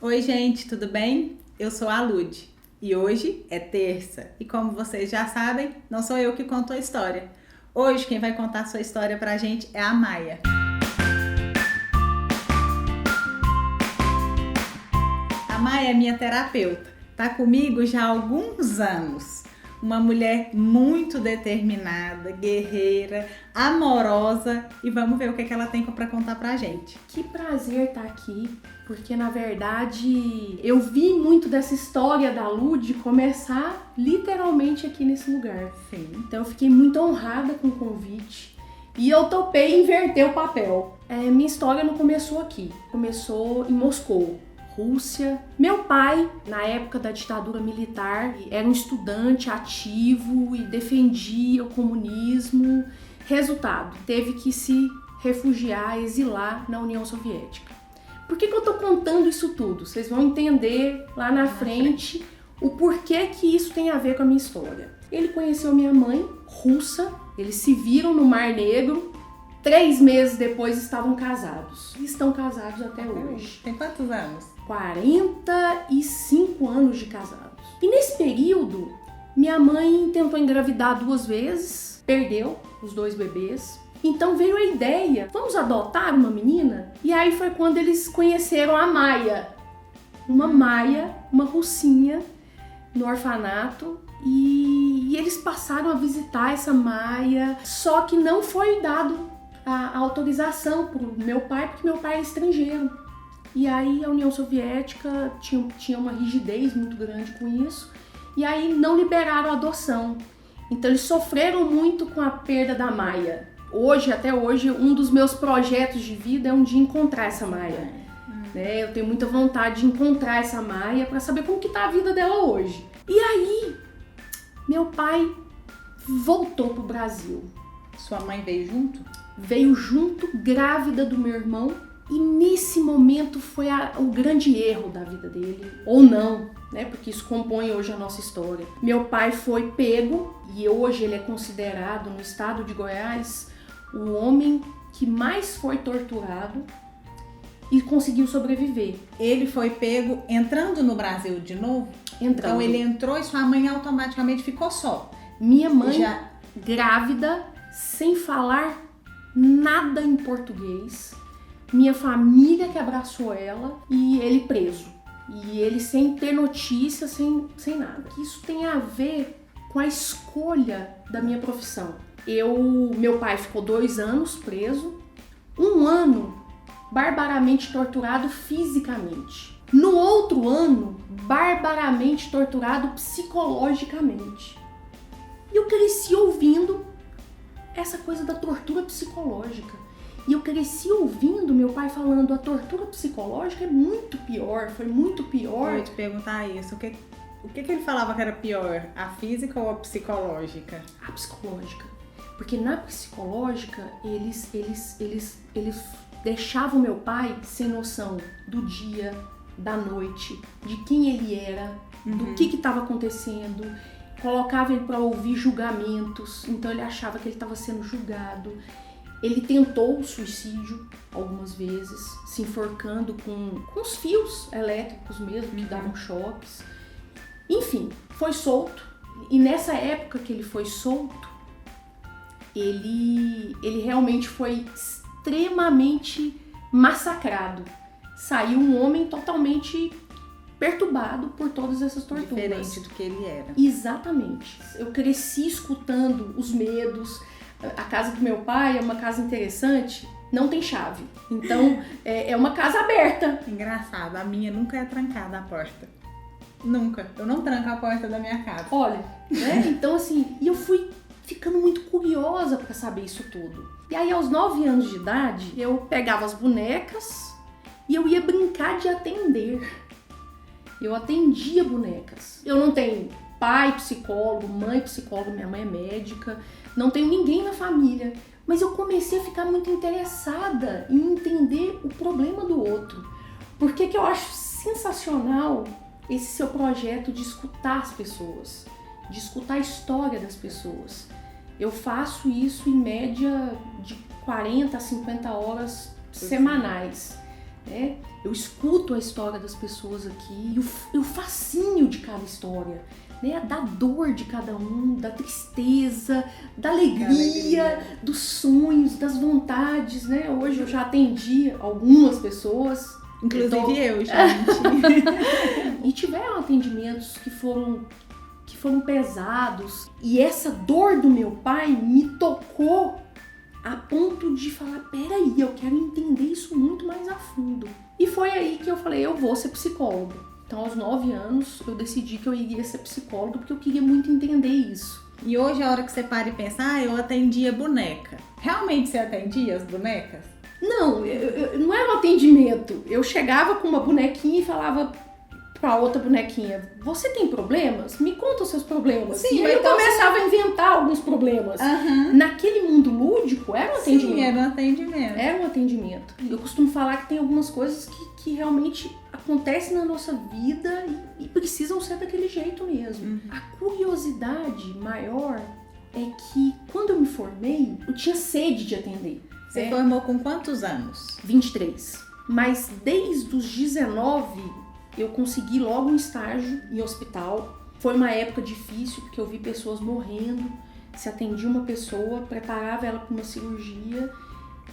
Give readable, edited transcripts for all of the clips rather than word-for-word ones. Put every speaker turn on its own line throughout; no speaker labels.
Oi, gente, tudo bem? Eu sou a Lud e hoje é terça. E como vocês já sabem, não sou eu que conto a história. Hoje quem vai contar a sua história pra gente é a Maia. A Maia é minha terapeuta. Tá comigo já há alguns anos. Uma mulher muito determinada, guerreira, amorosa, e vamos ver o que ela tem para contar pra gente.
Que prazer estar aqui, porque na verdade eu vi muito dessa história da Lud começar literalmente aqui nesse lugar.
Sim.
Então eu fiquei muito honrada com o convite e eu topei inverter o papel. Minha história não começou aqui, começou em Moscou, Rússia. Meu pai, na época da ditadura militar, era um estudante ativo e defendia o comunismo. Resultado, teve que se refugiar, exilar na União Soviética. Por que eu tô contando isso tudo? Vocês vão entender lá na frente o porquê que isso tem a ver com a minha história. Ele conheceu minha mãe, russa, eles se viram no Mar Negro. 3 meses depois estavam casados. E estão casados até hoje.
Tem quantos anos?
45 anos de casados. E nesse período, minha mãe tentou engravidar 2 vezes, perdeu os 2 bebês. Então veio a ideia, vamos adotar uma menina? E aí foi quando eles conheceram a Maia. Uma russinha, no orfanato. E eles passaram a visitar essa Maia, só que não foi dado a autorização pro meu pai, porque meu pai é estrangeiro. E aí a União Soviética tinha uma rigidez muito grande com isso, e aí não liberaram a adoção. Então eles sofreram muito com a perda da Maia. Até hoje, um dos meus projetos de vida é um dia encontrar essa Maia. Eu tenho muita vontade de encontrar essa Maia para saber como que tá a vida dela hoje. E aí, meu pai voltou pro Brasil.
Sua mãe veio junto?
Veio junto, grávida do meu irmão, e nesse momento foi o grande erro da vida dele, ou não, né? Porque isso compõe hoje a nossa história. Meu pai foi pego, e hoje ele é considerado, no estado de Goiás, o homem que mais foi torturado e conseguiu sobreviver.
Ele foi pego entrando no Brasil de novo?
Entrando.
Então ele entrou e sua mãe automaticamente ficou só?
Minha mãe, grávida, sem falar nada em português, minha família que abraçou ela e ele preso. E ele sem ter notícia, sem nada. Isso tem a ver com a escolha da minha profissão. Meu pai ficou 2 anos preso, 1 ano barbaramente torturado fisicamente. No outro ano, barbaramente torturado psicologicamente. E eu cresci ouvindo essa coisa da tortura psicológica. E eu cresci ouvindo meu pai falando, a tortura psicológica é muito pior, foi muito pior.
Eu ia te perguntar isso, o que ele falava que era pior, a física ou a psicológica?
A psicológica. Porque na psicológica, eles deixavam meu pai sem noção do dia, da noite, de quem ele era, do que estava acontecendo. Colocava ele para ouvir julgamentos, então ele achava que ele estava sendo julgado. Ele tentou o suicídio algumas vezes, se enforcando com os fios elétricos mesmo, que davam choques. Enfim, foi solto. E nessa época que ele foi solto, ele realmente foi extremamente massacrado. Saiu um homem totalmente perturbado por todas essas torturas.
Diferente do que ele era.
Exatamente. Eu cresci escutando os medos. A casa do meu pai é uma casa interessante, não tem chave. Então, é uma casa aberta.
Engraçado, a minha nunca é trancada a porta. Nunca. Eu não tranco a porta da minha casa.
Olha, né? Então assim, e eu fui ficando muito curiosa pra saber isso tudo. E aí, aos 9 anos de idade, eu pegava as bonecas e eu ia brincar de atender. Eu atendia bonecas. Eu não tenho pai psicólogo, mãe psicólogo, minha mãe é médica, não tenho ninguém na família. Mas eu comecei a ficar muito interessada em entender o problema do outro. Por que eu acho sensacional esse seu projeto de escutar as pessoas, de escutar a história das pessoas. Eu faço isso em média de 40 a 50 horas semanais. né? Eu escuto a história das pessoas aqui e o fascínio de cada história, né? Da dor de cada um, da tristeza, da alegria, dos sonhos, das vontades, né? Hoje eu já atendi algumas pessoas.
Inclusive eu, gente.
E tiveram atendimentos que foram pesados. E essa dor do meu pai me tocou a ponto de falar, peraí, eu quero entender isso muito mais a fundo. E foi aí que eu falei, eu vou ser psicóloga. Então, aos 9 anos, eu decidi que eu iria ser psicóloga porque eu queria muito entender isso.
E hoje, a hora que você para e pensa, eu atendia boneca. Realmente você atendia as bonecas?
Não, não era um atendimento. Eu chegava com uma bonequinha e falava pra outra bonequinha, você tem problemas? Me conta os seus problemas.
Sim,
e aí eu
então
começava a inventar alguns problemas. Naquele mundo lúdico, era um atendimento.
Sim, era um atendimento.
Era um atendimento. Eu costumo falar que tem algumas coisas que realmente acontecem na nossa vida e precisam ser daquele jeito mesmo. A curiosidade maior é que quando eu me formei, eu tinha sede de atender.
Você formou com quantos anos?
23. Mas desde os 19 eu consegui logo um estágio em hospital. Foi uma época difícil porque eu vi pessoas morrendo. Se atendia uma pessoa, preparava ela para uma cirurgia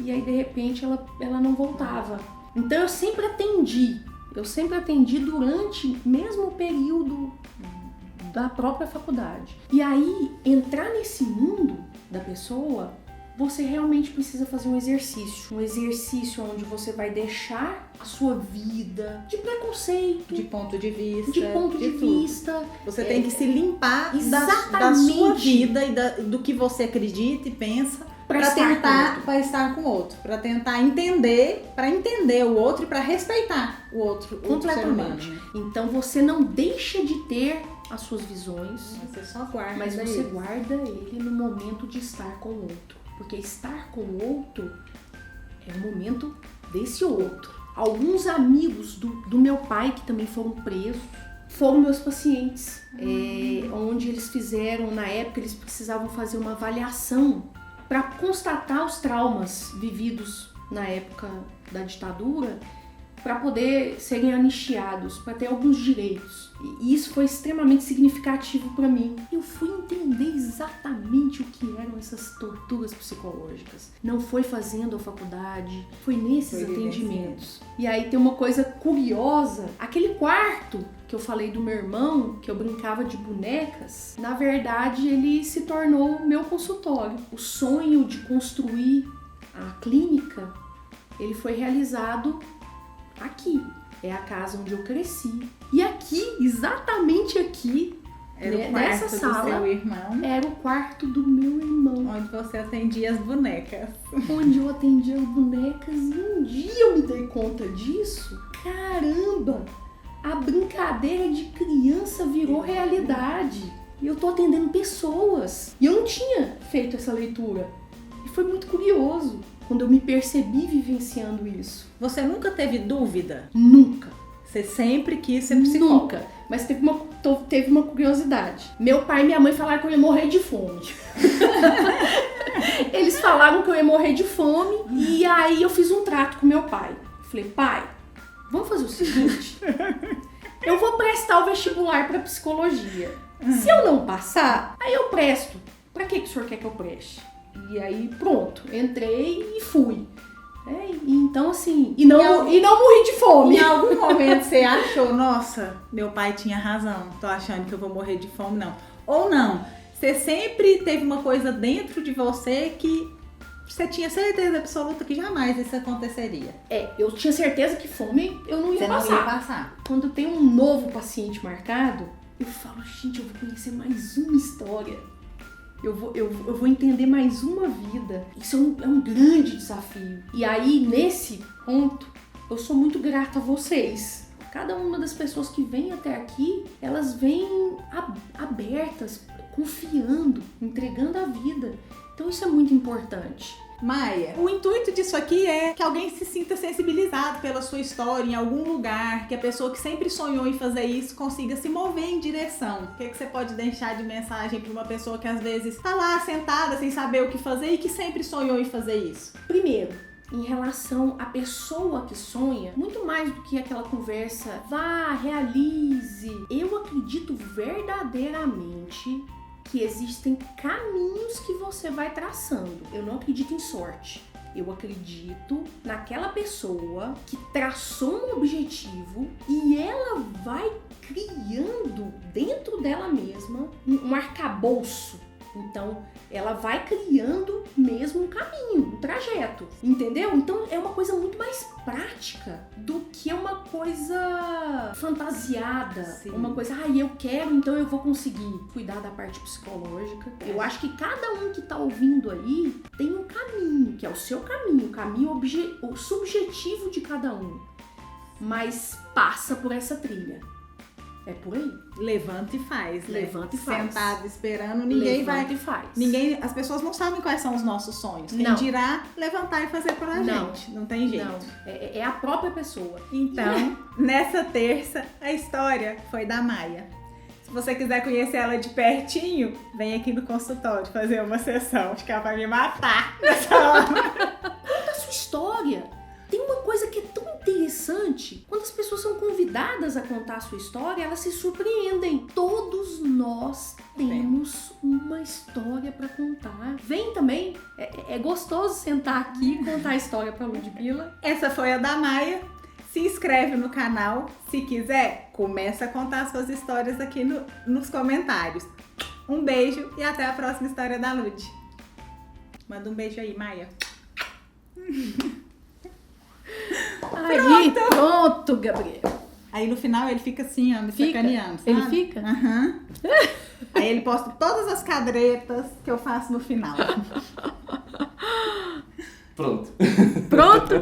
e aí de repente ela não voltava. Então eu sempre atendi durante mesmo o período da própria faculdade. E aí entrar nesse mundo da pessoa, você realmente precisa fazer um exercício onde você vai deixar a sua vida de preconceito,
de ponto de vista,
vista.
Você tem que se limpar da
Exatamente.
sua vida e do que você acredita e pensa para estar com o outro, para tentar entender, para entender o outro e para respeitar o outro
completamente.
Ser humano.
Então você não deixa de ter as suas visões,
você só guarda,
mas você guarda ele no momento de estar com o outro. Porque estar com o outro é o momento desse outro. Alguns amigos do meu pai, que também foram presos, foram meus pacientes. Onde eles fizeram, na época, eles precisavam fazer uma avaliação para constatar os traumas vividos na época da ditadura, para poder serem anistiados, para ter alguns direitos. E isso foi extremamente significativo para mim. Eu fui entender exatamente o que eram essas torturas psicológicas. Não foi fazendo a faculdade, foi nesses atendimentos. E aí tem uma coisa curiosa, aquele quarto que eu falei do meu irmão, que eu brincava de bonecas, na verdade ele se tornou o meu consultório. O sonho de construir a clínica, ele foi realizado aqui. É a casa onde eu cresci. E aqui, exatamente aqui,
era o quarto
nessa sala,
do seu irmão,
era o quarto do meu irmão.
Onde você atendia as bonecas.
Onde eu atendia as bonecas. E um dia eu me dei conta disso. Caramba! A brincadeira de criança virou realidade. E eu tô atendendo pessoas. E eu não tinha feito essa leitura. E foi muito curioso quando eu me percebi vivenciando isso.
Você nunca teve dúvida?
Nunca.
Você sempre quis ser psicóloga?
Nunca. Mas teve uma curiosidade. Meu pai e minha mãe falaram que eu ia morrer de fome. Eles falaram que eu ia morrer de fome. E aí eu fiz um trato com meu pai. Falei, pai, vamos fazer o seguinte. Eu vou prestar o vestibular para psicologia. Se eu não passar, aí eu presto. Pra que o senhor quer que eu preste? E aí, pronto, entrei e fui. Então, assim, e não morri de fome.
Em algum momento você achou, nossa, meu pai tinha razão, tô achando que eu vou morrer de fome, não. Ou não, você sempre teve uma coisa dentro de você que você tinha certeza absoluta que jamais isso aconteceria.
Eu tinha certeza que fome eu não ia passar.
Não ia passar.
Quando tem um novo paciente marcado, eu falo, gente, eu vou conhecer mais uma história. Eu vou entender mais uma vida. Isso é um grande desafio. E aí, nesse ponto, eu sou muito grata a vocês. Cada uma das pessoas que vem até aqui, elas vêm abertas, confiando, entregando a vida. Então isso é muito importante.
Maia, o intuito disso aqui é que alguém se sinta sensibilizado pela sua história em algum lugar, que a pessoa que sempre sonhou em fazer isso consiga se mover em direção. O que você pode deixar de mensagem para uma pessoa que às vezes está lá sentada sem saber o que fazer e que sempre sonhou em fazer isso?
Primeiro, em relação à pessoa que sonha, muito mais do que aquela conversa, vá, realize. Eu acredito verdadeiramente que existem caminhos que você vai traçando. Eu não acredito em sorte. Eu acredito naquela pessoa que traçou um objetivo e ela vai criando dentro dela mesma um arcabouço. Então, ela vai criando mesmo um caminho, um trajeto, entendeu? Então, é uma coisa muito mais prática do que uma coisa fantasiada. Sim. Uma coisa, eu quero, então eu vou conseguir. Cuidar da parte psicológica. Eu acho que cada um que tá ouvindo aí tem um caminho, que é o seu caminho, o subjetivo de cada um. Mas passa por essa trilha. É por aí.
Levanta e faz, né?
Levanta e faz.
Sentado esperando, ninguém
Levanta
vai.
E faz.
As pessoas não sabem quais são os nossos sonhos. Quem
Não.
dirá levantar e fazer pra gente. Não tem jeito.
Não. É a própria pessoa.
Então, nessa terça, a história foi da Maia. Se você quiser conhecer ela de pertinho, vem aqui no consultório fazer uma sessão. Acho que ela vai me matar nessa hora.
Conta a sua história. Tem uma coisa que é tão interessante. Quando as pessoas são convidadas a contar a sua história, elas se surpreendem. Todos nós temos uma história pra contar. Vem também. É gostoso sentar aqui e contar a história pra Ludmilla.
Essa foi a da Maia. Se inscreve no canal. Se quiser, começa a contar suas histórias aqui nos comentários. Um beijo e até a próxima história da Lud. Manda um beijo aí, Maia.
Aí, pronto, Gabriel.
Aí no final ele fica assim, ó, me sacaneando, sabe?
Ele fica?
Aham. Aí ele posta todas as cadretas que eu faço no final.
Pronto.
Pronto?